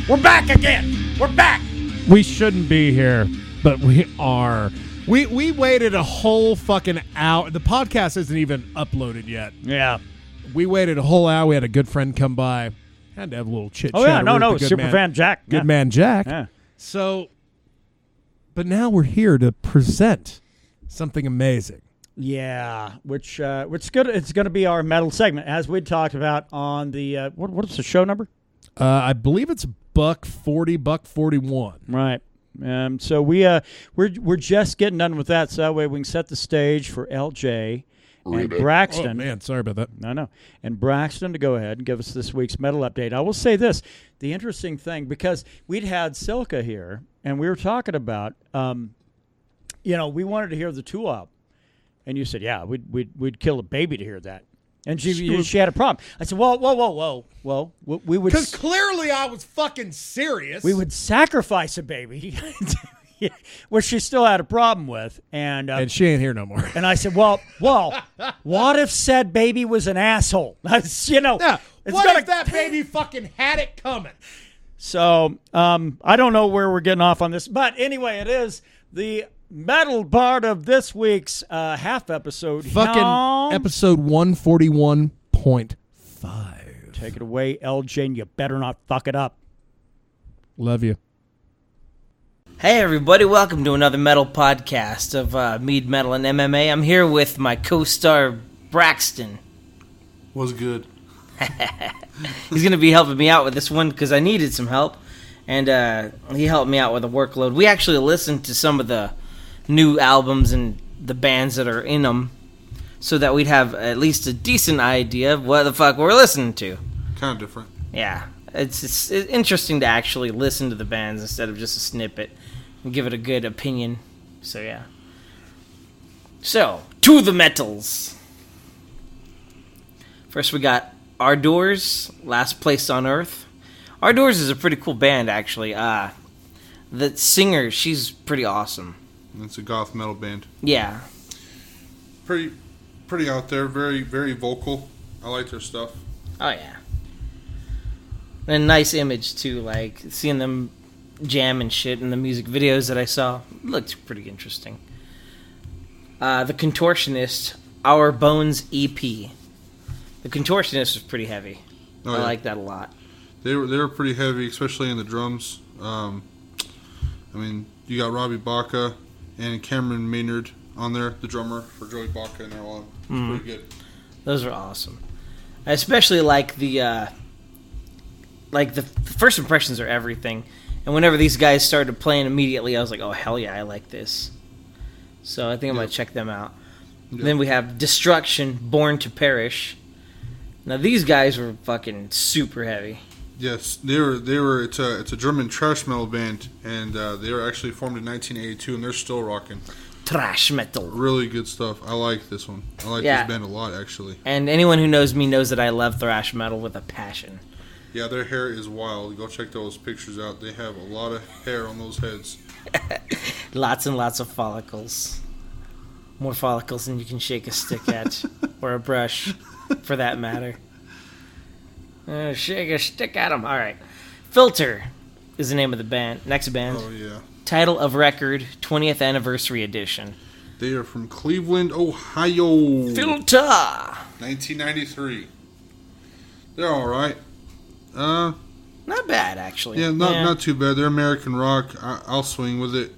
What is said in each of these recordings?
We're back again. We're back. We shouldn't be here, but we are. We waited a whole fucking hour. The podcast isn't even uploaded yet. Yeah. We waited a whole hour. We had a good friend come by. Had to have a little chit-chat. Oh, yeah. No. Super fan Jack. Good man Jack. Yeah. So, but now we're here to present something amazing. Yeah, which good. It's going to be our metal segment, as we talked about on the what's the show number? I believe it's $140, $141. Right. So we're just getting done with that, so that way we can set the stage for LJ and Braxton. Oh man, sorry about that. No. And Braxton to go ahead and give us this week's metal update. I will say this: the interesting thing, because we'd had Silka here, and we were talking about, we wanted to hear the Tool album. And you said, yeah, we'd kill a baby to hear that. And she had a problem. I said, whoa. We would... Because clearly I was fucking serious. We would sacrifice a baby, which she still had a problem with. And she ain't here no more. And I said, well, what if said baby was an asshole? What if that baby fucking had it coming? So I don't know where we're getting off on this. But anyway, it is the... metal part of this week's half episode. Fucking episode 141.5. Take it away, LJ, and you better not fuck it up. Love you. Hey everybody, welcome to another metal podcast of Mead, Metal, and MMA. I'm here with my co-star, Braxton. What's good? He's going to be helping me out with this one because I needed some help. And he helped me out with a workload. We actually listened to some of the new albums and the bands that are in them so that we'd have at least a decent idea of what the fuck we're listening to. Kind of different. Yeah. It's interesting to actually listen to the bands instead of just a snippet and give it a good opinion. So, yeah. So, to the metals. First we got Our Doors, Last Place on Earth. Our Doors is a pretty cool band, actually. The singer, she's pretty awesome. It's a goth metal band. Yeah. Pretty out there. Very, very vocal. I like their stuff. Oh, yeah. And a nice image, too. Like, seeing them jam and shit in the music videos that I saw. Looked pretty interesting. The Contortionist, Our Bones EP. The Contortionist was pretty heavy. Oh, I yeah. like that a lot. They were pretty heavy, especially in the drums. You got Robbie Baca and Cameron Maynard on there, the drummer for Joey Baca, and they're all pretty good. Those are awesome. I especially like the first impressions are everything. And whenever these guys started playing immediately, I was like, oh, hell yeah, I like this. So I think I'm going to check them out. Yep. Then we have Destruction, Born to Perish. Now these guys were fucking super heavy. Yes, they were. It's a German thrash metal band, and they were actually formed in 1982, and they're still rocking. Thrash metal. Really good stuff. I like this one. I like this band a lot, actually. And anyone who knows me knows that I love thrash metal with a passion. Yeah, their hair is wild. Go check those pictures out. They have a lot of hair on those heads. Lots and lots of follicles. More follicles than you can shake a stick at, or a brush, for that matter. Shake a stick at them. All right. Filter is the name of the band. Next band. Oh, yeah. Title of record, 20th Anniversary Edition. They are from Cleveland, Ohio. Filter. 1993. They're all right. Not bad, actually. Yeah, not too bad. They're American rock. I'll swing with it.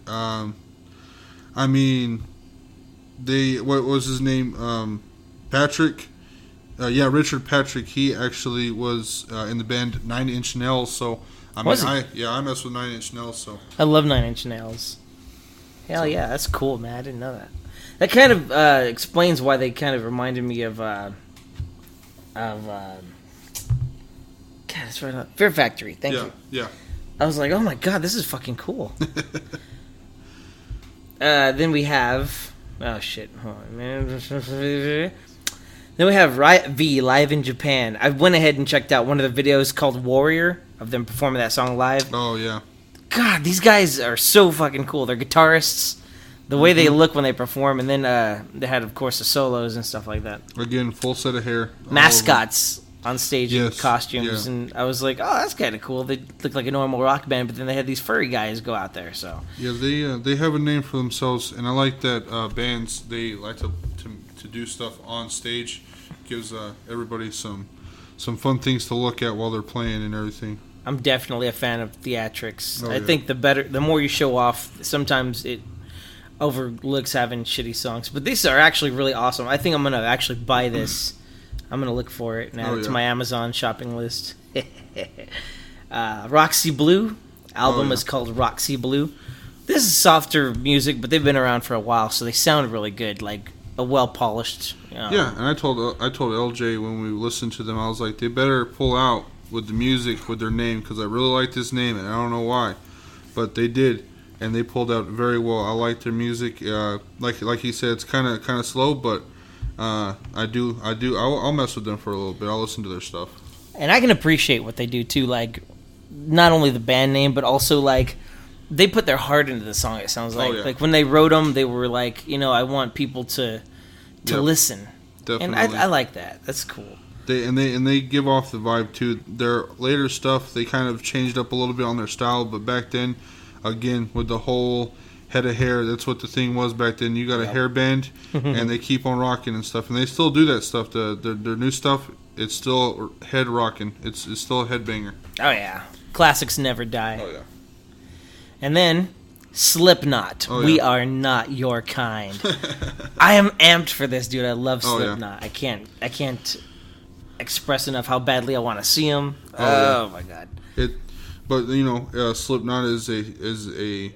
What was his name? Patrick. Richard Patrick. He actually was in the band 9 Inch Nails. So I mess with 9 Inch Nails. So I love 9 Inch Nails. Hell yeah, that's cool, man. I didn't know that. That kind of explains why they kind of reminded me of God, that's right. Fear Factory. Thank you. Yeah. I was like, oh my god, this is fucking cool. Then we have... Oh, shit. Hold on, man. Then we have Riot V live in Japan. I went ahead and checked out one of the videos called Warrior of them performing that song live. Oh, yeah. God, these guys are so fucking cool. They're guitarists. The way they look when they perform. And then they had, of course, the solos and stuff like that. Again, full set of hair. Mascots on stage in Yes, costumes, yeah. and I was like, oh, that's kind of cool. They look like a normal rock band, but then they had these furry guys go out there. So Yeah, they have a name for themselves, and I like that bands, they like to do stuff on stage. Gives everybody some fun things to look at while they're playing and everything. I'm definitely a fan of theatrics. Oh, I yeah. think the more you show off, sometimes it overlooks having shitty songs. But these are actually really awesome. I think I'm gonna actually buy this. I'm gonna look for it and add it to my Amazon shopping list. Roxy Blue album is called Roxy Blue. This is softer music, but they've been around for a while, so they sound really good, like a well polished. Yeah, and I told LJ when we listened to them, I was like, they better pull out with the music with their name, because I really like this name and I don't know why, but they did, and they pulled out very well. I like their music. Like he said, it's kind of slow, but I'll mess with them for a little bit. I'll listen to their stuff. And I can appreciate what they do too, like not only the band name, but also like they put their heart into the song. It sounds like like when they wrote them, they were like, I want people to listen. Definitely. And I like that. That's cool. They give off the vibe too. Their later stuff, they kind of changed up a little bit on their style, but back then, again, with the whole head of hair, that's what the thing was back then. You got a hairband, and they keep on rocking and stuff, and they still do that stuff. Their new stuff, it's still head rocking. It's still a headbanger. Oh yeah, classics never die. Oh yeah. And then Slipknot. Oh, yeah. We are not your kind. I am amped for this, dude. I love Oh, yeah. Slipknot. I can't express enough how badly I want to see them. Oh, yeah. My god. But Slipknot is a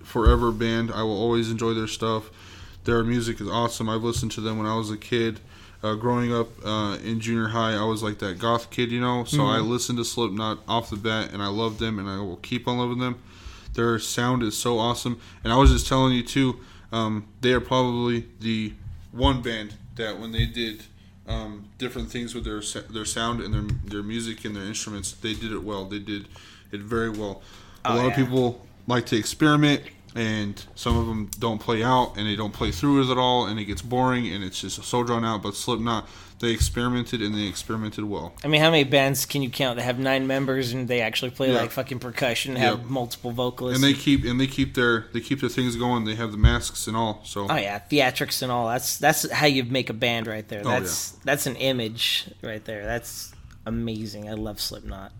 forever band. I will always enjoy their stuff. Their music is awesome. I've listened to them when I was a kid. Growing up in junior high, I was like that goth kid, so I listened to Slipknot off the bat, and I loved them, and I will keep on loving them. Their sound is so awesome. And I was just telling you, too, they are probably the one band that when they did different things with their sound and their music and their instruments, they did it well. They did it very well. A lot of people like to experiment, and some of them don't play out, and they don't play through it at all, and it gets boring, and it's just so drawn out. But Slipknot, they experimented, and they experimented well. I mean, how many bands can you count that have 9 members and they actually play like fucking percussion, have multiple vocalists, and they keep their things going. They have the masks and all. So theatrics and all. That's how you make a band right there. That's an image right there. That's amazing. I love Slipknot.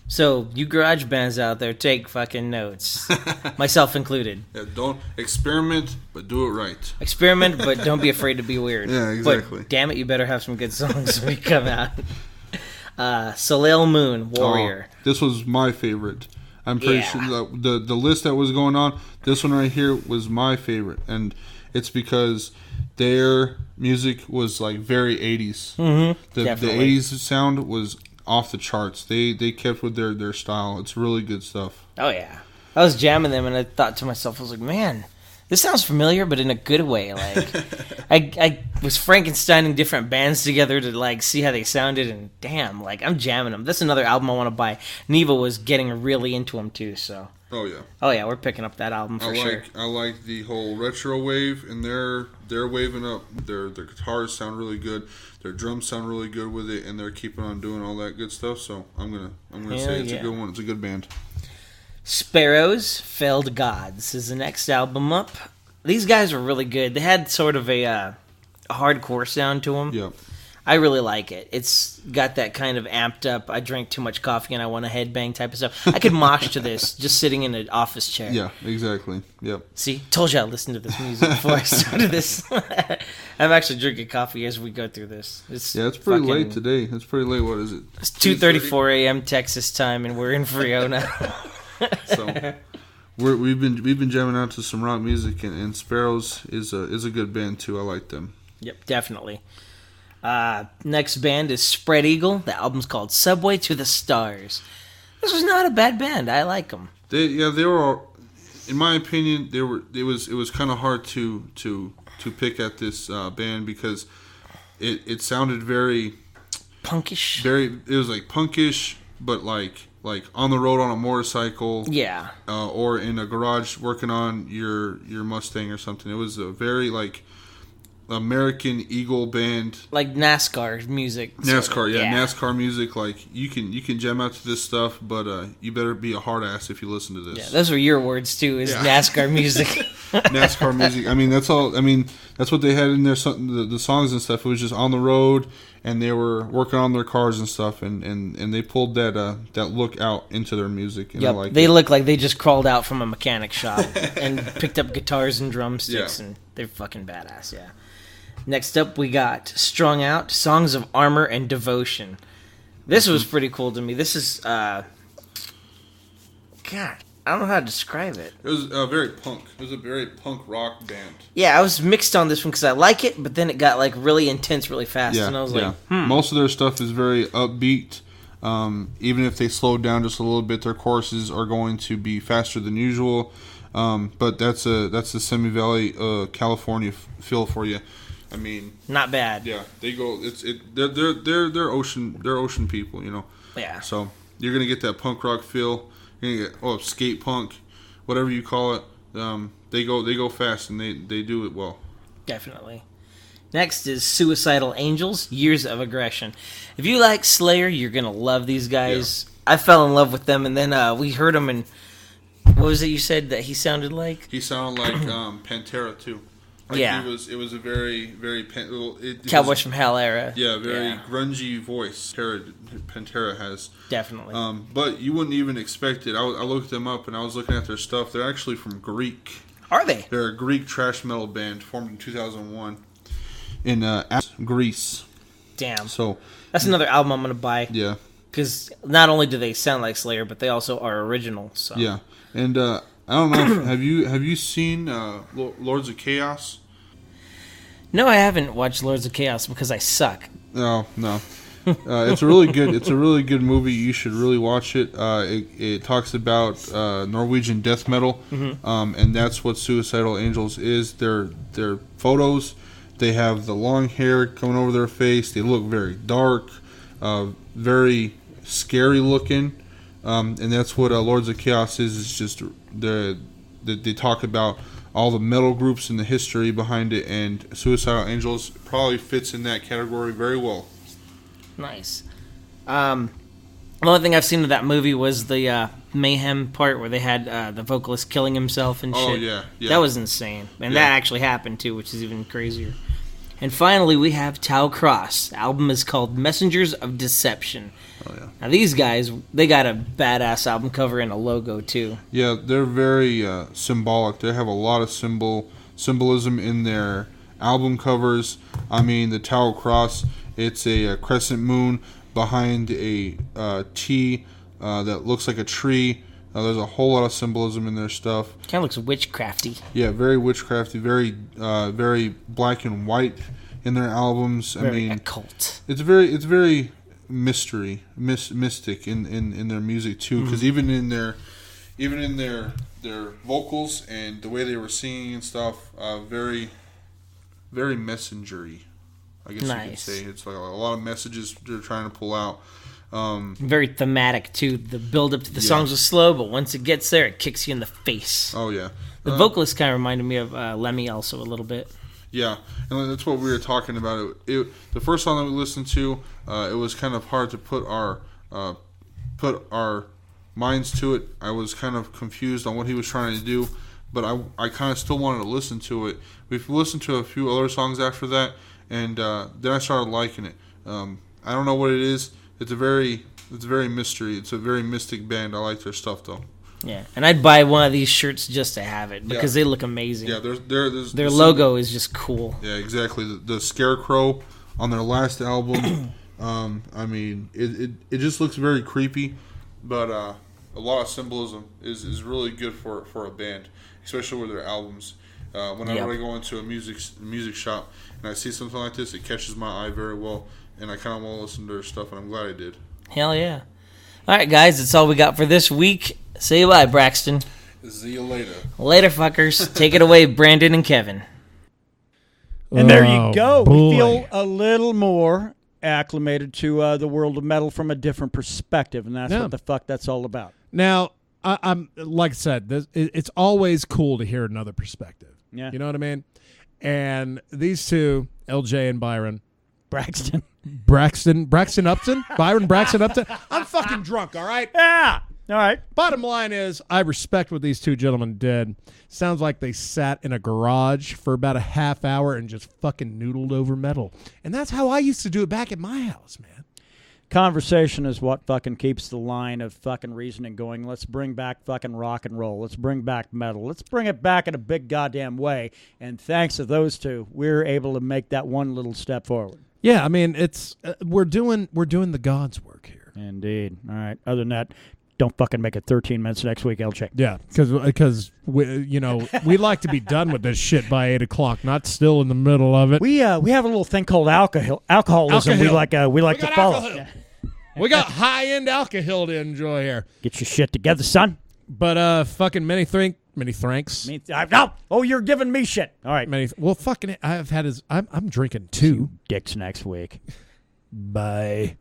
So, you garage bands out there, take fucking notes. Myself included. Yeah, don't experiment, but do it right. Experiment, but don't be afraid to be weird. Yeah, exactly. But damn it, you better have some good songs when you come out. Soleil Moon, Warrior. Oh, this was my favorite. I'm pretty sure the list that was going on, this one right here was my favorite. And it's because their music was like very 80s. Mm-hmm. The 80s sound was off the charts. They kept with their style. It's really good stuff. Oh yeah, I was jamming them and I thought to myself, I was like, man, this sounds familiar, but in a good way. Like I was Frankensteining different bands together to like see how they sounded, and damn, like I'm jamming them. That's another album I want to buy. Neva was getting really into them too, so. Oh yeah, we're picking up that album for sure. I like the whole retro wave, and they're waving up. Their guitars sound really good. Their drums sound really good with it, and they're keeping on doing all that good stuff. So I'm gonna say it's a good one. It's a good band. Sparrows, Failed Gods is the next album up. These guys were really good. They had sort of a hardcore sound to them. Yeah. I really like it. It's got that kind of amped up, I drank too much coffee and I want to headbang type of stuff. I could mosh to this just sitting in an office chair. Yeah, exactly. Yep. See? Told you I listened to this music before I started this. I'm actually drinking coffee as we go through this. It's pretty late today. It's pretty late. What is it? It's 2:34 a.m. Texas time, and we're in Frio now. So we've been jamming out to some rock music, and Sparrows is a good band too. I like them. Yep, definitely. Next band is Spread Eagle. The album's called Subway to the Stars. This was not a bad band. I like them. They were, in my opinion, it was kind of hard to pick at this band because it sounded very punkish. It was like punkish, but like on the road on a motorcycle. Yeah. Or in a garage working on your Mustang or something. It was a very like American Eagle band, like NASCAR music. NASCAR, NASCAR music. Like you can jam out to this stuff, but you better be a hard ass if you listen to this. Yeah, those were your words too. Is NASCAR music? NASCAR music. I mean, that's all. I mean, that's what they had in their the songs and stuff. It was just on the road, and they were working on their cars and stuff, and they pulled that look out into their music. And yep, they look like they just crawled out from a mechanic shop and picked up guitars and drumsticks, and they're fucking badass. Yeah. Next up, we got Strung Out, Songs of Armor and Devotion. This was pretty cool to me. This is, God, I don't know how to describe it. It was very punk. It was a very punk rock band. Yeah, I was mixed on this one because I like it, but then it got like really intense really fast, and I was like, Most of their stuff is very upbeat. Even if they slowed down just a little bit, their choruses are going to be faster than usual. But that's the Semi Valley, California feel for you. I mean, not bad. Yeah, they go. They're ocean people, you know. Yeah. So you're gonna get that punk rock feel. You're gonna get skate punk, whatever you call it. They go fast and they do it well. Definitely. Next is Suicidal Angels, Years of Aggression. If you like Slayer, you're gonna love these guys. Yeah. I fell in love with them, and then we heard them, and what was it you said that he sounded like? He sounded like Pantera too. Like it was a very Cowboys from Hell era. Yeah, very grungy voice. Pantera has definitely. But you wouldn't even expect it. I looked them up and I was looking at their stuff. They're actually from Greek. Are they? They're a Greek thrash metal band formed in 2001 in Greece. Damn. So that's another album I'm gonna buy. Yeah. Because not only do they sound like Slayer, but they also are original. So yeah, and I don't know. Have you seen Lords of Chaos? No, I haven't watched Lords of Chaos because I suck. No. It's a really good movie. You should really watch it. It talks about Norwegian death metal, and that's what Suicidal Angels is. Their photos, they have the long hair coming over their face. They look very dark, very scary looking, and that's what Lords of Chaos is. It's just they talk about all the metal groups and the history behind it, and Suicidal Angels probably fits in that category very well. Nice. The only thing I've seen of that movie was the mayhem part where they had the vocalist killing himself and shit. Oh, yeah. That was insane. And that actually happened, too, which is even crazier. And finally, we have Tau Cross. The album is called Messengers of Deception. Oh, yeah. Now, these guys, they got a badass album cover and a logo, too. Yeah, they're very symbolic. They have a lot of symbolism in their album covers. I mean, the Tau Cross, it's a crescent moon behind a T that looks like a tree. There's a whole lot of symbolism in their stuff. Kind of looks witchcrafty. Yeah, very witchcrafty, very black and white in their albums. Very occult. It's very mystic in their music too, because even in their vocals and the way they were singing and stuff, very messengery, I guess you could say. It's like a lot of messages they're trying to pull out. Very thematic too. The build up to the songs was slow, but once it gets there, it kicks you in the face. Oh yeah, the vocalist kind of reminded me of Lemmy also a little bit. Yeah, and that's what we were talking about. The first song that we listened to, it was kind of hard to put our minds to it. I was kind of confused on what he was trying to do, but I kind of still wanted to listen to it. We've listened to a few other songs after that, and then I started liking it. I don't know what it is. It's a very mystery. It's a very mystic band. I like their stuff though. Yeah, and I'd buy one of these shirts just to have it because they look amazing. Yeah, their logo is just cool. Yeah, exactly. The scarecrow on their last album. I mean, it just looks very creepy, but a lot of symbolism is really good for a band, especially with their albums. Whenever I go into a music shop and I see something like this, it catches my eye very well, and I kind of want to listen to their stuff, and I'm glad I did. Hell yeah! All right, guys, that's all we got for this week. Say bye, Braxton. See you later. Later, fuckers. Take it away, Brandon and Kevin. And there you go. Boy. We feel a little more acclimated to the world of metal from a different perspective, and that's what the fuck that's all about. Now, I'm like I said, it's always cool to hear another perspective. Yeah. You know what I mean? And these two, LJ and Byron. Braxton Upton? Byron Braxton Upton? I'm fucking drunk, all right? Yeah. All right. Bottom line is, I respect what these two gentlemen did. Sounds like they sat in a garage for about a half hour and just fucking noodled over metal. And that's how I used to do it back at my house, man. Conversation is what fucking keeps the line of fucking reasoning going. Let's bring back fucking rock and roll. Let's bring back metal. Let's bring it back in a big goddamn way. And thanks to those two, we're able to make that one little step forward. Yeah, I mean, it's we're doing the God's work here. Indeed. All right. Other than that, don't fucking make it 13 minutes next week, LJ. Yeah, because we like to be done with this shit by 8 o'clock, not still in the middle of it. We have a little thing called alcoholism. Alcohol. We like to follow. Alcohol. We got high-end alcohol to enjoy here. Get your shit together, son. But fucking many thanks. No. Oh, you're giving me shit. All right. Fucking I'm drinking too. Dicks next week. Bye.